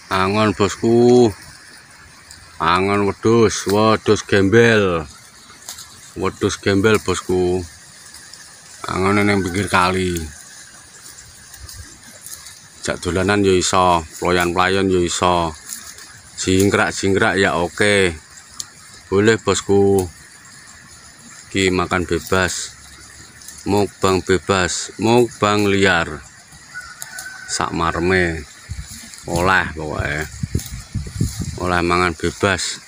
Angon bosku, angon wedhus gembel bosku. Angon ning pinggir kali. Jak dolanan yo iso, ployan-playon yo iso. Jingkrak ya oke. Boleh bosku. Ki makan bebas. Mukbang bebas, mukbang liar. Sak marme. Oleh pokoknya. Oleh mangan bebas.